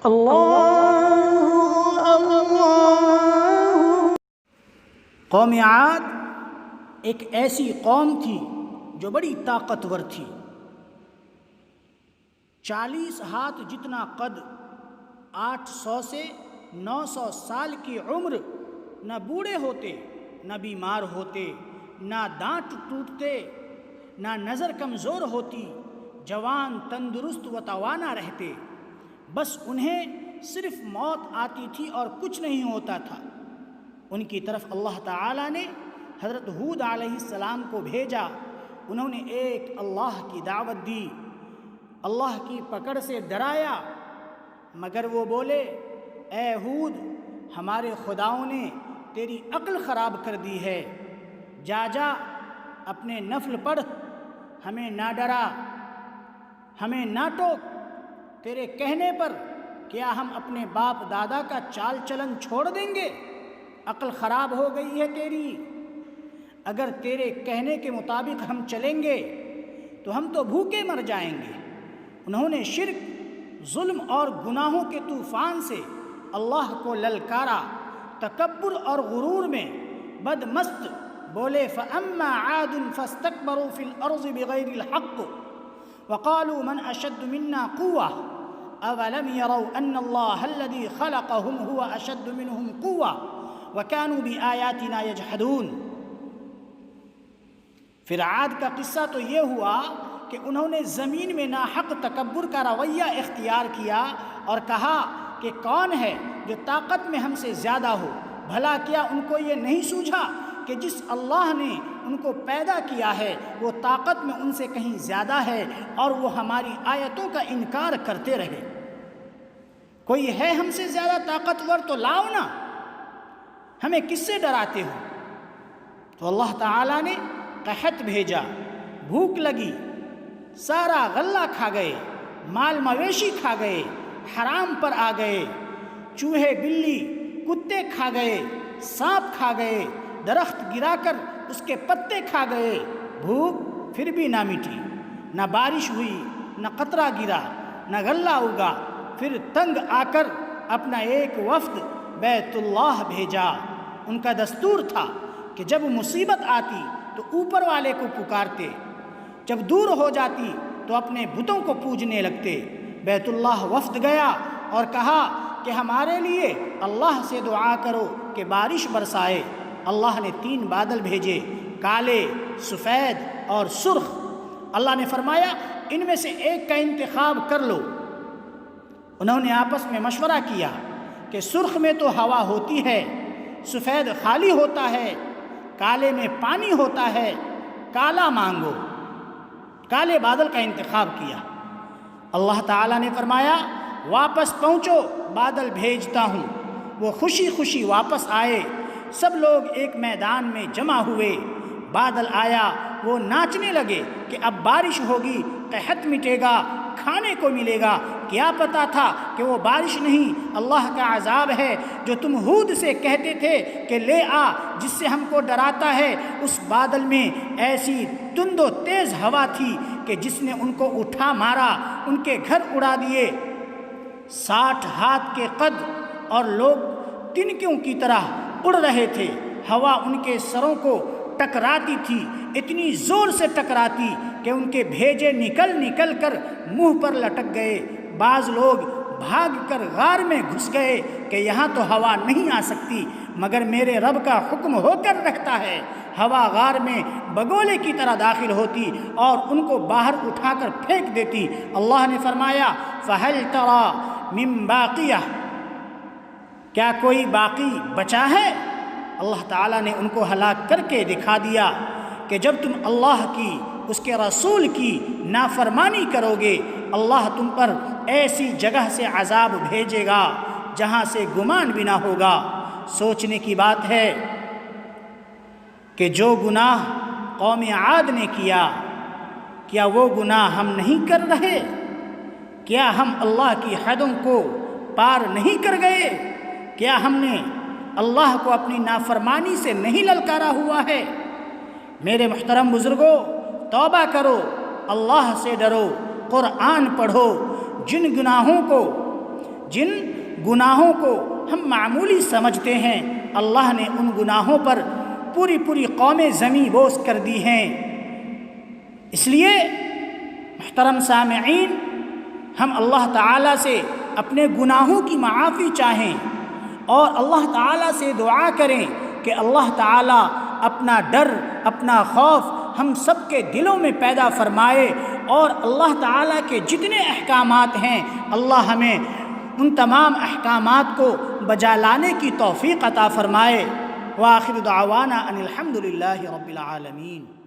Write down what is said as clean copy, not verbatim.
اللہ اللہ۔ قوم عاد ایک ایسی قوم تھی جو بڑی طاقتور تھی۔ 40 ہاتھ جتنا قد، 800 سے 900 سال کی عمر، نہ بوڑھے ہوتے، نہ بیمار ہوتے، نہ دانت ٹوٹتے، نہ نظر کمزور ہوتی، جوان تندرست و توانا رہتے۔ بس انہیں صرف موت آتی تھی اور کچھ نہیں ہوتا تھا۔ ان کی طرف اللہ تعالیٰ نے حضرت ہود علیہ السلام کو بھیجا۔ انہوں نے ایک اللہ کی دعوت دی، اللہ کی پکڑ سے ڈرایا، مگر وہ بولے اے ہود، ہمارے خداؤں نے تیری عقل خراب کر دی ہے، جا اپنے نفل پڑھ، ہمیں نہ ڈرا، ہمیں نہ ٹوک۔ تیرے کہنے پر کیا ہم اپنے باپ دادا کا چال چلن چھوڑ دیں گے؟ عقل خراب ہو گئی ہے تیری۔ اگر تیرے کہنے کے مطابق ہم چلیں گے تو ہم تو بھوکے مر جائیں گے۔ انہوں نے شرک، ظلم اور گناہوں کے طوفان سے اللہ کو للکارا، تکبر اور غرور میں بدمست بولے فَأَمَّا عَادٌ فَاسْتَكْبَرُوا فِي الْأَرْضِ بِغَيْرِ الْحَقِّ وَقَالُوا مَنْ أَشَدُّ مِنَّا قُوَّةً أَوَلَمْ يَرَوْا أَنَّ اللَّهَ الَّذِي خَلَقَهُمْ هُوَ أَشَدُّ مِنْهُمْ قُوَّةً وَكَانُوا بِآيَاتِنَا يَجْحَدُونَ۔ پھر عاد کا قصہ تو یہ ہوا کہ انہوں نے زمین میں ناحق تکبر کا رویہ اختیار کیا اور کہا کہ کون ہے جو طاقت میں ہم سے زیادہ ہو۔ بھلا کیا ان کو یہ نہیں سوجھا کہ جس اللہ نے ان کو پیدا کیا ہے وہ طاقت میں ان سے کہیں زیادہ ہے اور وہ ہماری آیتوں کا انکار کرتے رہے۔ کوئی ہے ہم سے زیادہ طاقتور تو لاؤ نا، ہمیں کس سے ڈراتے ہو؟ تو اللہ تعالیٰ نے قحط بھیجا، بھوک لگی، سارا غلہ کھا گئے، مال مویشی کھا گئے، حرام پر آ گئے، چوہے بلی کتے کھا گئے، سانپ کھا گئے، درخت گرا کر اس کے پتے کھا گئے۔ بھوک پھر بھی نہ مٹی، نہ بارش ہوئی، نہ قطرہ گرا، نہ غلہ اگا۔ پھر تنگ آ کر اپنا ایک وفد بیت اللہ بھیجا۔ ان کا دستور تھا کہ جب مصیبت آتی تو اوپر والے کو پکارتے، جب دور ہو جاتی تو اپنے بتوں کو پوجنے لگتے۔ بیت اللہ وفد گیا اور کہا کہ ہمارے لیے اللہ سے دعا کرو کہ بارش برسائے۔ اللہ نے 3 بادل بھیجے، کالے، سفید اور سرخ۔ اللہ نے فرمایا ان میں سے ایک کا انتخاب کر لو۔ انہوں نے آپس میں مشورہ کیا کہ سرخ میں تو ہوا ہوتی ہے، سفید خالی ہوتا ہے، کالے میں پانی ہوتا ہے، کالا مانگو۔ کالے بادل کا انتخاب کیا۔ اللہ تعالیٰ نے فرمایا واپس پہنچو، بادل بھیجتا ہوں۔ وہ خوشی خوشی واپس آئے، سب لوگ ایک میدان میں جمع ہوئے۔ بادل آیا، وہ ناچنے لگے کہ اب بارش ہوگی، قحط مٹے گا، کھانے کو ملے گا۔ کیا پتا تھا کہ وہ بارش نہیں، اللہ کا عذاب ہے جو تم ہود سے کہتے تھے کہ لے آ جس سے ہم کو ڈراتا ہے۔ اس بادل میں ایسی تند و تیز ہوا تھی کہ جس نے ان کو اٹھا مارا، ان کے گھر اڑا دیے۔ 60 ہاتھ کے قد اور لوگ تنکیوں کی طرح اڑ رہے تھے۔ ہوا ان کے سروں کو ٹکراتی تھی، اتنی زور سے ٹکراتی کہ ان کے بھیجے نکل نکل کر منہ پر لٹک گئے۔ بعض لوگ بھاگ کر غار میں گھس گئے کہ یہاں تو ہوا نہیں آ سکتی، مگر میرے رب کا حکم ہو کر رکھتا ہے۔ ہوا غار میں بگولے کی طرح داخل ہوتی اور ان کو باہر اٹھا کر پھینک دیتی۔ اللہ نے فرمایا فَهَلْ تَرَى مِن بَاقِيَةٍ، کیا کوئی باقی بچا ہے؟ اللہ تعالیٰ نے ان کو ہلاک کر کے دکھا دیا کہ جب تم اللہ کی، اس کے رسول کی نافرمانی کرو گے، اللہ تم پر ایسی جگہ سے عذاب بھیجے گا جہاں سے گمان بھی نہ ہوگا۔ سوچنے کی بات ہے کہ جو گناہ قوم عاد نے کیا وہ گناہ ہم نہیں کر رہے؟ کیا ہم اللہ کی حدوں کو پار نہیں کر گئے؟ کیا ہم نے اللہ کو اپنی نافرمانی سے نہیں للکارا ہوا ہے؟ میرے محترم بزرگوں، توبہ کرو، اللہ سے ڈرو، قرآن پڑھو۔ جن گناہوں کو جن گناہوں کو ہم معمولی سمجھتے ہیں اللہ نے ان گناہوں پر پوری قوم زمیں بوس کر دی ہیں۔ اس لیے محترم سامعین، ہم اللہ تعالیٰ سے اپنے گناہوں کی معافی چاہیں اور اللہ تعالیٰ سے دعا کریں کہ اللہ تعالیٰ اپنا ڈر، اپنا خوف ہم سب کے دلوں میں پیدا فرمائے، اور اللہ تعالیٰ کے جتنے احکامات ہیں اللہ ہمیں ان تمام احکامات کو بجا لانے کی توفیق عطا فرمائے۔ وآخر دعوانا ان الحمد للہ رب العالمین۔